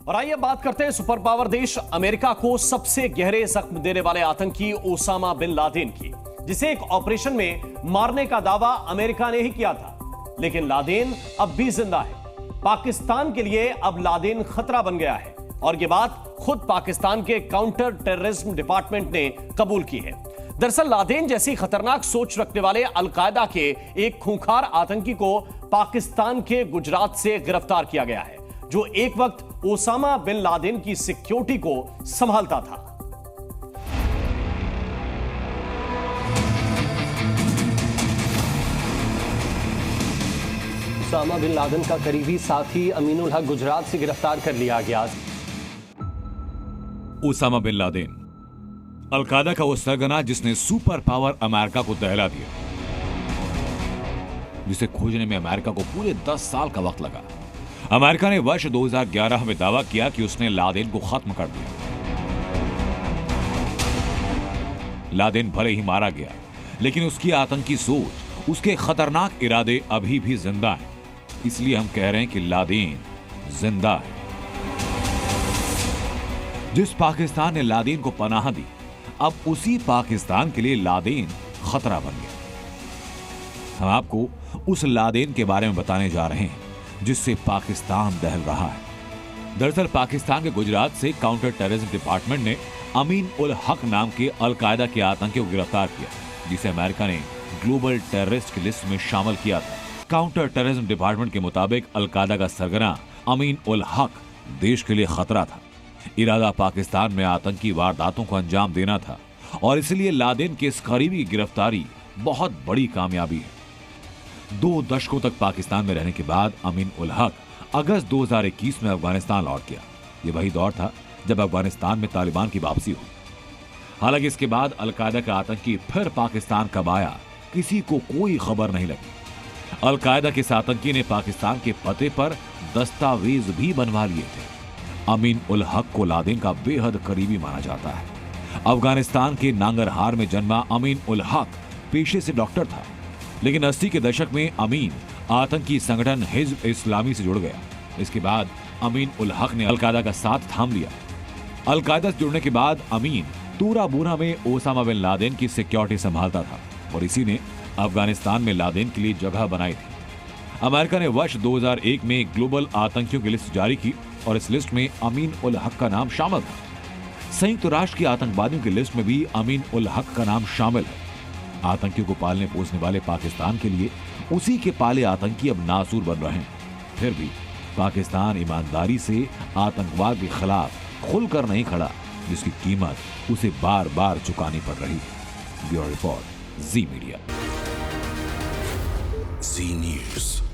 और आइए बात करते हैं सुपर पावर देश अमेरिका को सबसे गहरे जख्म देने वाले आतंकी ओसामा बिन लादेन की, जिसे एक ऑपरेशन में मारने का दावा अमेरिका ने ही किया था। लेकिन लादेन अब भी जिंदा है। पाकिस्तान के लिए अब लादेन खतरा बन गया है और यह बात खुद पाकिस्तान के काउंटर टेररिज्म डिपार्टमेंट ने कबूल की है। दरअसल लादेन जैसी खतरनाक सोच रखने वाले अलकायदा के एक खूंखार आतंकी को पाकिस्तान के गुजरात से गिरफ्तार किया गया है, जो एक वक्त ओसामा बिन लादेन की सिक्योरिटी को संभालता था। ओसामा बिन लादेन का करीबी साथी अमीन उल हक गुजरात से गिरफ्तार कर लिया गया। ओसामा बिन लादेन अलकायदा का वो सरगना जिसने सुपर पावर अमेरिका को दहला दिया, जिसे खोजने में अमेरिका को पूरे 10 साल का वक्त लगा। अमेरिका ने वर्ष 2011 में दावा किया कि उसने लादेन को खत्म कर दिया। लादेन भले ही मारा गया, लेकिन उसकी आतंकी सोच, उसके खतरनाक इरादे अभी भी जिंदा हैं। इसलिए हम कह रहे हैं कि लादेन जिंदा है। जिस पाकिस्तान ने लादेन को पनाह दी, अब उसी पाकिस्तान के लिए लादेन खतरा बन गया। हम आपको उस लादेन के बारे में बताने जा रहे हैं जिससे पाकिस्तान दहल रहा है। दरअसल पाकिस्तान के गुजरात से काउंटर टेररिज्म डिपार्टमेंट ने अमीन उल हक नाम के अलकायदा के आतंकी को गिरफ्तार किया, जिसे अमेरिका ने ग्लोबल टेररिस्ट की लिस्ट में शामिल किया था। काउंटर टेररिज्म डिपार्टमेंट के मुताबिक अलकायदा का सरगना अमीन उल हक देश के लिए खतरा था। इरादा पाकिस्तान में आतंकी वारदातों को अंजाम देना था और इसलिए लादेन के इस करीबी की गिरफ्तारी बहुत बड़ी कामयाबी है। 2 दशकों तक पाकिस्तान में रहने के बाद अमीन उल हक अगस्त 2021 में अफगानिस्तान लौट गया। यह वही दौर था जब अफगानिस्तान में तालिबान की वापसी हुई। हालांकि इसके बाद अलकायदा का आतंकी फिर पाकिस्तान कब आया, किसी को कोई खबर नहीं लगी। अलकायदा के इस आतंकी ने पाकिस्तान के पते पर दस्तावेज भी बनवा लिए थे। अमीन उल हक को लादेन का बेहद करीबी माना जाता है। अफगानिस्तान के नांगरहार में जन्मा अमीन उल हक पेशे से डॉक्टर था, लेकिन 80 के दशक में अमीन आतंकी संगठन हिज्ब इस्लामी से जुड़ गया। इसके बाद अमीन उल हक ने अलकायदा का साथ थाम लिया। अलकायदा से जुड़ने के बाद अमीन तूरा बूरा में ओसामा बिन लादेन की सिक्योरिटी संभालता था और इसी ने अफगानिस्तान में लादेन के लिए जगह बनाई थी। अमेरिका ने वर्ष 2001 में ग्लोबल आतंकियों की लिस्ट जारी की और इस लिस्ट में अमीन उल हक का नाम शामिल था। संयुक्त राष्ट्र की आतंकवादियों की लिस्ट में भी अमीन उल हक का नाम शामिल है। आतंकियों को पालने पोसने वाले पाकिस्तान के लिए उसी के पाले आतंकी अब नासूर बन रहे हैं। फिर भी पाकिस्तान ईमानदारी से आतंकवाद के खिलाफ खुलकर नहीं खड़ा, जिसकी कीमत उसे बार बार चुकानी पड़ रही है। ब्यूरो रिपोर्ट, जी मीडिया। जी न्यूज़।